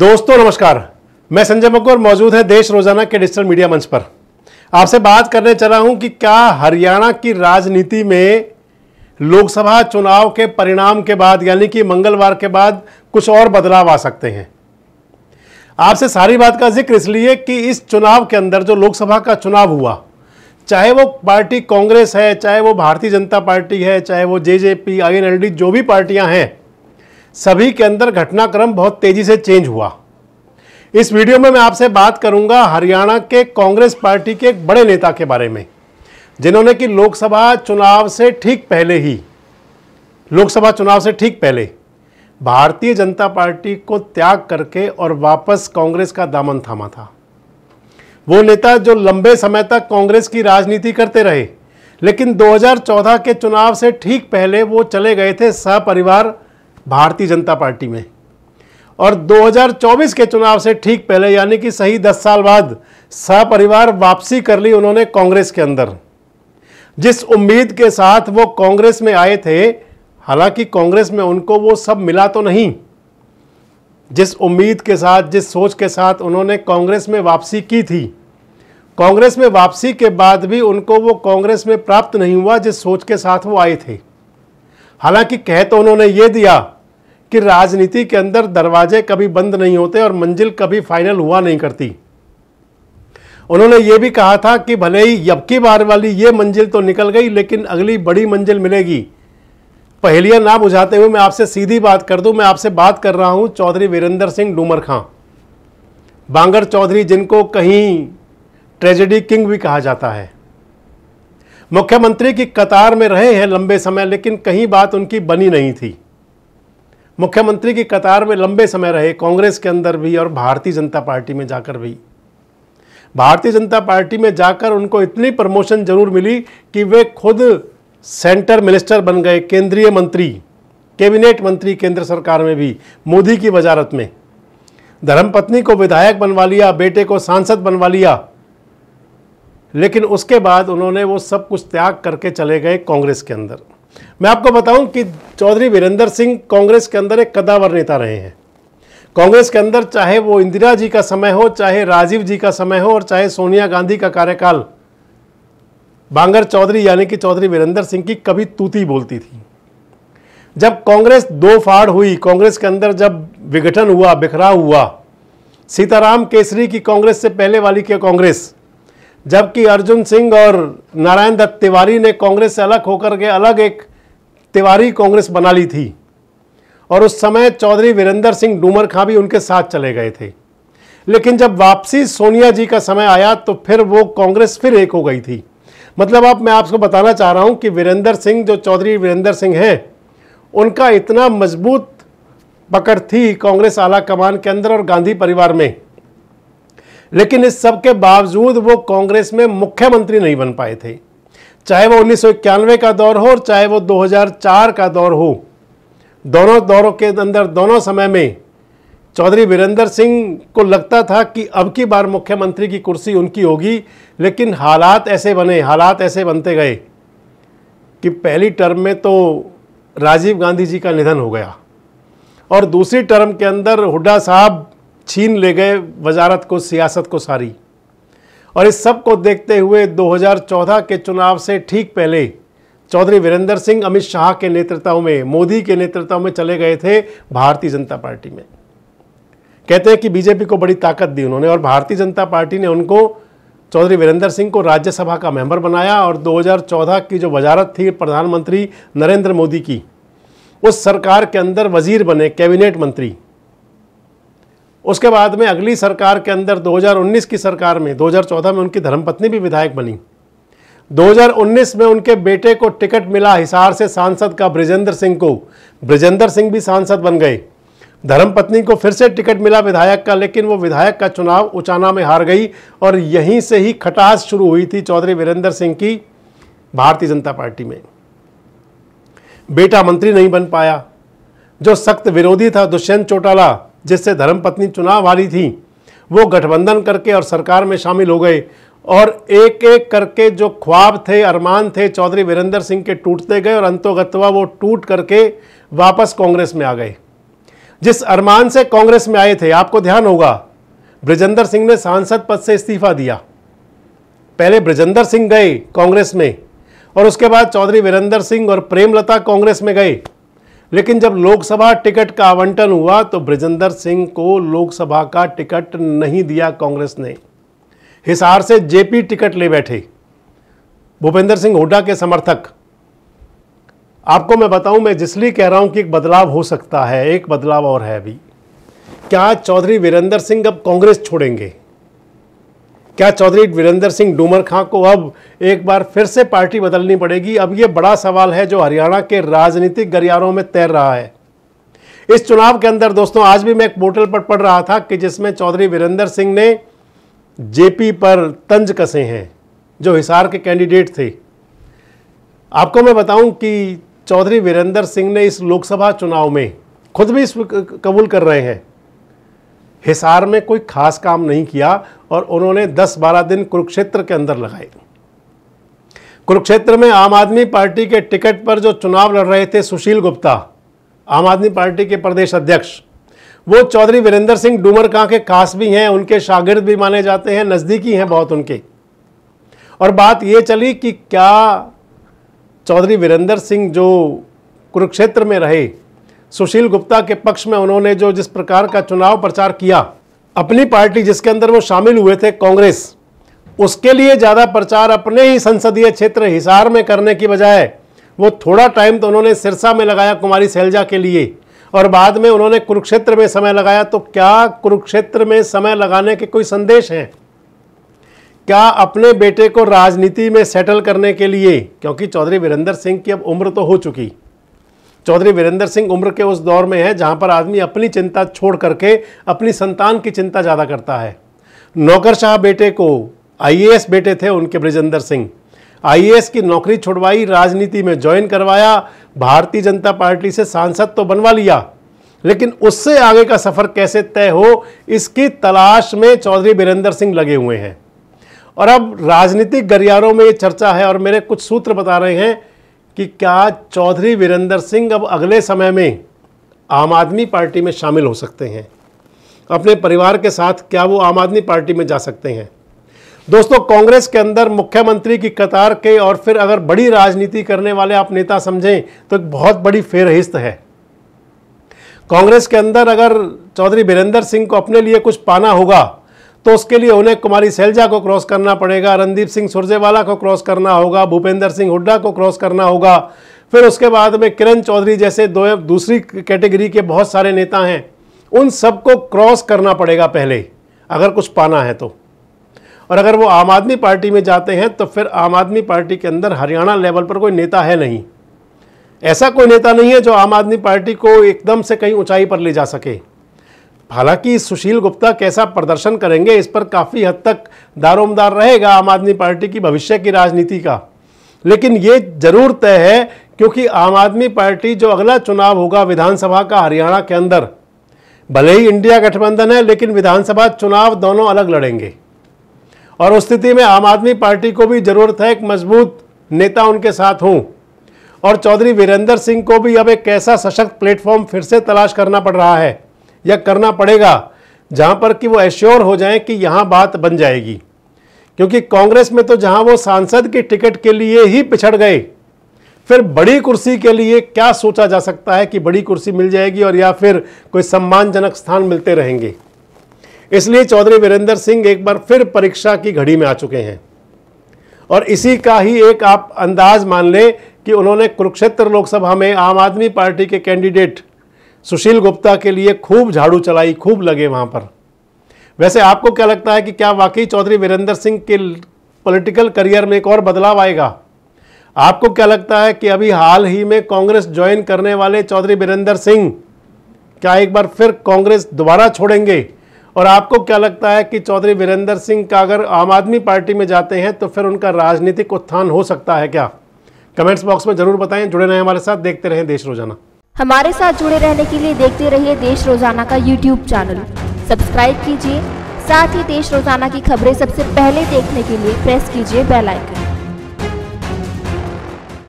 दोस्तों नमस्कार, मैं संजय मकौर मौजूद है देश रोजाना के डिजिटल मीडिया मंच पर। आपसे बात करने चला हूं कि क्या हरियाणा की राजनीति में लोकसभा चुनाव के परिणाम के बाद यानी कि मंगलवार के बाद कुछ और बदलाव आ सकते हैं। आपसे सारी बात का जिक्र इसलिए कि इस चुनाव के अंदर जो लोकसभा का चुनाव हुआ, चाहे वो पार्टी कांग्रेस है, चाहे वो भारतीय जनता पार्टी है, चाहे वो जेजेपी, आईएनएलडी, जो भी पार्टियां हैं, सभी के अंदर घटनाक्रम बहुत तेजी से चेंज हुआ। इस वीडियो में मैं आपसे बात करूंगा हरियाणा के कांग्रेस पार्टी के एक बड़े नेता के बारे में, जिन्होंने कि लोकसभा चुनाव से ठीक पहले भारतीय जनता पार्टी को त्याग करके और वापस कांग्रेस का दामन थामा था। वो नेता जो लंबे समय तक कांग्रेस की राजनीति करते रहे, लेकिन 2014 के चुनाव से ठीक पहले वो चले गए थे सपरिवार भारतीय जनता पार्टी में, और 2024 के चुनाव से ठीक पहले यानी कि सही 10 साल बाद सपरिवार वापसी कर ली उन्होंने कांग्रेस के अंदर। जिस उम्मीद के साथ वो कांग्रेस में आए थे, हालांकि कांग्रेस में उनको वो सब मिला तो नहीं। जिस उम्मीद के साथ, जिस सोच के साथ उन्होंने कांग्रेस में वापसी की थी, कांग्रेस में वापसी के बाद भी उनको वो कांग्रेस में प्राप्त नहीं हुआ जिस सोच के साथ वो आए थे। हालांकि कह तो उन्होंने ये दिया कि राजनीति के अंदर दरवाजे कभी बंद नहीं होते और मंजिल कभी फाइनल हुआ नहीं करती। उन्होंने ये भी कहा था कि भले ही अब की बार वाली ये मंजिल तो निकल गई, लेकिन अगली बड़ी मंजिल मिलेगी। पहेलियां ना बुझाते हुए मैं आपसे सीधी बात कर दूं, मैं आपसे बात कर रहा हूं चौधरी वीरेंद्र सिंह डूमर खां, बांगर चौधरी, जिनको कहीं ट्रेजेडी किंग भी कहा जाता है। मुख्यमंत्री की कतार में रहे हैं लंबे समय, लेकिन कहीं बात उनकी बनी नहीं थी। मुख्यमंत्री की कतार में लंबे समय रहे, कांग्रेस के अंदर भी और भारतीय जनता पार्टी में जाकर भी। भारतीय जनता पार्टी में जाकर उनको इतनी प्रमोशन जरूर मिली कि वे खुद सेंटर मिनिस्टर बन गए, केंद्रीय मंत्री, कैबिनेट मंत्री केंद्र सरकार में भी, मोदी की वजारत में। धर्मपत्नी को विधायक बनवा लिया, बेटे को सांसद बनवा लिया, लेकिन उसके बाद उन्होंने वो सब कुछ त्याग करके चले गए कांग्रेस के अंदर। मैं आपको बताऊं कि चौधरी वीरेंद्र सिंह कांग्रेस के अंदर एक कद्दावर नेता रहे हैं। कांग्रेस के अंदर चाहे वो इंदिरा जी का समय हो, चाहे राजीव जी का समय हो, और चाहे सोनिया गांधी का कार्यकाल, बांगर चौधरी यानी कि चौधरी वीरेंद्र सिंह की कभी तूती बोलती थी। जब कांग्रेस दो फाड़ हुई, कांग्रेस के अंदर जब विघटन हुआ, बिखराव हुआ, सीताराम केसरी की कांग्रेस से पहले वाली की कांग्रेस, जबकि अर्जुन सिंह और नारायण दत्त तिवारी ने कांग्रेस से अलग होकर के अलग एक तिवारी कांग्रेस बना ली थी, और उस समय चौधरी वीरेंद्र सिंह डूमर खां भी उनके साथ चले गए थे। लेकिन जब वापसी सोनिया जी का समय आया तो फिर वो कांग्रेस फिर एक हो गई थी। मतलब मैं आपको बताना चाह रहा हूं कि वीरेंद्र सिंह, जो चौधरी वीरेंद्र सिंह हैं, उनका इतना मजबूत पकड़ थी कांग्रेस आला कमान के अंदर और गांधी परिवार में, लेकिन इस सब के बावजूद वो कांग्रेस में मुख्यमंत्री नहीं बन पाए थे। चाहे वो 1991 का दौर हो और चाहे वो 2004 का दौर हो, दोनों दौरों के अंदर, दोनों समय में चौधरी वीरेंद्र सिंह को लगता था कि अब की बार मुख्यमंत्री की कुर्सी उनकी होगी। लेकिन हालात ऐसे बनते गए कि पहली टर्म में तो राजीव गांधी जी का निधन हो गया, और दूसरी टर्म के अंदर हुड्डा साहब छीन ले गए वजारत को, सियासत को सारी। और इस सब को देखते हुए 2014 के चुनाव से ठीक पहले चौधरी वीरेंद्र सिंह अमित शाह के नेतृत्व में, मोदी के नेतृत्व में चले गए थे भारतीय जनता पार्टी में। कहते हैं कि बीजेपी को बड़ी ताकत दी उन्होंने, और भारतीय जनता पार्टी ने उनको, चौधरी वीरेंद्र सिंह को, राज्यसभा का मेंबर बनाया, और 2014 की जो वजारत थी प्रधानमंत्री नरेंद्र मोदी की, उस सरकार के अंदर वजीर बने, कैबिनेट मंत्री। उसके बाद में अगली सरकार के अंदर 2019 की सरकार में, 2014 में उनकी धर्मपत्नी भी विधायक बनी। 2019 में उनके बेटे को टिकट मिला हिसार से सांसद का, बृजेंद्र सिंह को, बृजेंद्र सिंह भी सांसद बन गए। धर्मपत्नी को फिर से टिकट मिला विधायक का, लेकिन वो विधायक का चुनाव उचाना में हार गई, और यहीं से ही खटास शुरू हुई थी चौधरी वीरेंद्र सिंह की भारतीय जनता पार्टी में। बेटा मंत्री नहीं बन पाया। जो सख्त विरोधी था दुष्यंत चौटाला, जिससे धर्मपत्नी चुनाव हारी थी, वो गठबंधन करके और सरकार में शामिल हो गए, और एक एक करके जो ख्वाब थे, अरमान थे चौधरी वीरेंद्र सिंह के, टूटते गए, और अंतोगत्वा वो टूट करके वापस कांग्रेस में आ गए। जिस अरमान से कांग्रेस में आए थे, आपको ध्यान होगा बृजेंद्र सिंह ने सांसद पद से इस्तीफा दिया। पहले बृजेंद्र सिंह गए कांग्रेस में और उसके बाद चौधरी वीरेंद्र सिंह और प्रेमलता कांग्रेस में गए, लेकिन जब लोकसभा टिकट का आवंटन हुआ तो बृजेंद्र सिंह को लोकसभा का टिकट नहीं दिया कांग्रेस ने। हिसार से जेपी टिकट ले बैठे भूपेंद्र सिंह हुड्डा के समर्थक। आपको मैं बताऊं, मैं जिसलिए कह रहा हूं कि एक बदलाव हो सकता है, एक बदलाव और है अभी। क्या चौधरी वीरेंद्र सिंह अब कांग्रेस छोड़ेंगे? क्या चौधरी वीरेंद्र सिंह डूमर खां को अब एक बार फिर से पार्टी बदलनी पड़ेगी? अब यह बड़ा सवाल है जो हरियाणा के राजनीतिक गलियारों में तैर रहा है इस चुनाव के अंदर। दोस्तों, आज भी मैं एक पोर्टल पर पढ़ रहा था कि जिसमें चौधरी वीरेंद्र सिंह ने जेपी पर तंज कसे हैं, जो हिसार के कैंडिडेट थे। आपको मैं बताऊं कि चौधरी वीरेंद्र सिंह ने इस लोकसभा चुनाव में खुद भी कबूल कर रहे हैं, हिसार में कोई खास काम नहीं किया और उन्होंने 10-12 दिन कुरुक्षेत्र के अंदर लगाए। कुरुक्षेत्र में आम आदमी पार्टी के टिकट पर जो चुनाव लड़ रहे थे सुशील गुप्ता, आम आदमी पार्टी के प्रदेश अध्यक्ष, वो चौधरी वीरेंद्र सिंह डूमर खां के खास भी हैं, उनके शागिर्द भी माने जाते हैं, नज़दीकी हैं बहुत उनके। और बात ये चली कि क्या चौधरी वीरेंद्र सिंह जो कुरुक्षेत्र में रहे, सुशील गुप्ता के पक्ष में उन्होंने जो जिस प्रकार का चुनाव प्रचार किया, अपनी पार्टी जिसके अंदर वो शामिल हुए थे कांग्रेस, उसके लिए ज़्यादा प्रचार अपने ही संसदीय क्षेत्र हिसार में करने की बजाय वो थोड़ा टाइम तो उन्होंने सिरसा में लगाया कुमारी सैलजा के लिए और बाद में उन्होंने कुरुक्षेत्र में समय लगाया। तो क्या कुरुक्षेत्र में समय लगाने के कोई संदेश हैं? क्या अपने बेटे को राजनीति में सेटल करने के लिए, क्योंकि चौधरी वीरेंद्र सिंह की अब उम्र तो हो चुकी, चौधरी वीरेंद्र सिंह उम्र के उस दौर में है जहां पर आदमी अपनी चिंता छोड़ करके अपनी संतान की चिंता ज़्यादा करता है। नौकरशाह बेटे को, आईएएस बेटे थे उनके बृजेंद्र सिंह, आईएएस की नौकरी छुड़वाई, राजनीति में ज्वाइन करवाया, भारतीय जनता पार्टी से सांसद तो बनवा लिया, लेकिन उससे आगे का सफ़र कैसे तय हो इसकी तलाश में चौधरी वीरेंद्र सिंह लगे हुए हैं। और अब राजनीतिक गलियारों में ये चर्चा है और मेरे कुछ सूत्र बता रहे हैं कि क्या चौधरी वीरेंद्र सिंह अब अगले समय में आम आदमी पार्टी में शामिल हो सकते हैं, अपने परिवार के साथ क्या वो आम आदमी पार्टी में जा सकते हैं। दोस्तों, कांग्रेस के अंदर मुख्यमंत्री की कतार के और फिर अगर बड़ी राजनीति करने वाले आप नेता समझें तो एक बहुत बड़ी फेरहिस्त है। कांग्रेस के अंदर अगर चौधरी वीरेंद्र सिंह को अपने लिए कुछ पाना होगा तो उसके लिए उन्हें कुमारी सैलजा को क्रॉस करना पड़ेगा, रणदीप सिंह सुरजेवाला को क्रॉस करना होगा, भूपेंद्र सिंह हुड्डा को क्रॉस करना होगा, फिर उसके बाद में किरण चौधरी जैसे दूसरी कैटेगरी के बहुत सारे नेता हैं, उन सबको क्रॉस करना पड़ेगा पहले अगर कुछ पाना है तो। और अगर वो आम आदमी पार्टी में जाते हैं तो फिर आम आदमी पार्टी के अंदर हरियाणा लेवल पर कोई नेता है नहीं, ऐसा कोई नेता नहीं है जो आम आदमी पार्टी को एकदम से कहीं ऊंचाई पर ले जा सके। हालांकि सुशील गुप्ता कैसा प्रदर्शन करेंगे इस पर काफ़ी हद तक दारोमदार रहेगा आम आदमी पार्टी की भविष्य की राजनीति का, लेकिन ये जरूर तय है क्योंकि आम आदमी पार्टी जो अगला चुनाव होगा विधानसभा का हरियाणा के अंदर, भले ही इंडिया गठबंधन है लेकिन विधानसभा चुनाव दोनों अलग लड़ेंगे और उस स्थिति में आम आदमी पार्टी को भी ज़रूरत है एक मजबूत नेता उनके साथ हों। और चौधरी वीरेंद्र सिंह को भी अब एक ऐसा सशक्त प्लेटफॉर्म फिर से तलाश करना पड़ रहा है या करना पड़ेगा जहां पर कि वो एश्योर हो जाएं कि यहां बात बन जाएगी, क्योंकि कांग्रेस में तो जहां वो सांसद के टिकट के लिए ही पिछड़ गए, फिर बड़ी कुर्सी के लिए क्या सोचा जा सकता है कि बड़ी कुर्सी मिल जाएगी और या फिर कोई सम्मानजनक स्थान मिलते रहेंगे। इसलिए चौधरी वीरेंद्र सिंह एक बार फिर परीक्षा की घड़ी में आ चुके हैं और इसी का ही एक आप अंदाज मान लें कि उन्होंने कुरुक्षेत्र लोकसभा में आम आदमी पार्टी के कैंडिडेट सुशील गुप्ता के लिए खूब झाड़ू चलाई, खूब लगे वहां पर। वैसे आपको क्या लगता है कि क्या वाकई चौधरी वीरेंद्र सिंह के पॉलिटिकल करियर में एक और बदलाव आएगा? आपको क्या लगता है कि अभी हाल ही में कांग्रेस ज्वाइन करने वाले चौधरी वीरेंद्र सिंह क्या एक बार फिर कांग्रेस दोबारा छोड़ेंगे? और आपको क्या लगता है कि चौधरी वीरेंद्र सिंह का अगर आम आदमी पार्टी में जाते हैं तो फिर उनका राजनीतिक उत्थान हो सकता है क्या? कमेंट्स बॉक्स में जरूर बताएं। जुड़े रहें हमारे साथ, देखते रहें देश रोजाना। हमारे साथ जुड़े रहने के लिए देखते रहिए देश रोजाना का YouTube चैनल सब्सक्राइब कीजिए। साथ ही देश रोजाना की खबरें सबसे पहले देखने के लिए प्रेस कीजिए बेल आइकन।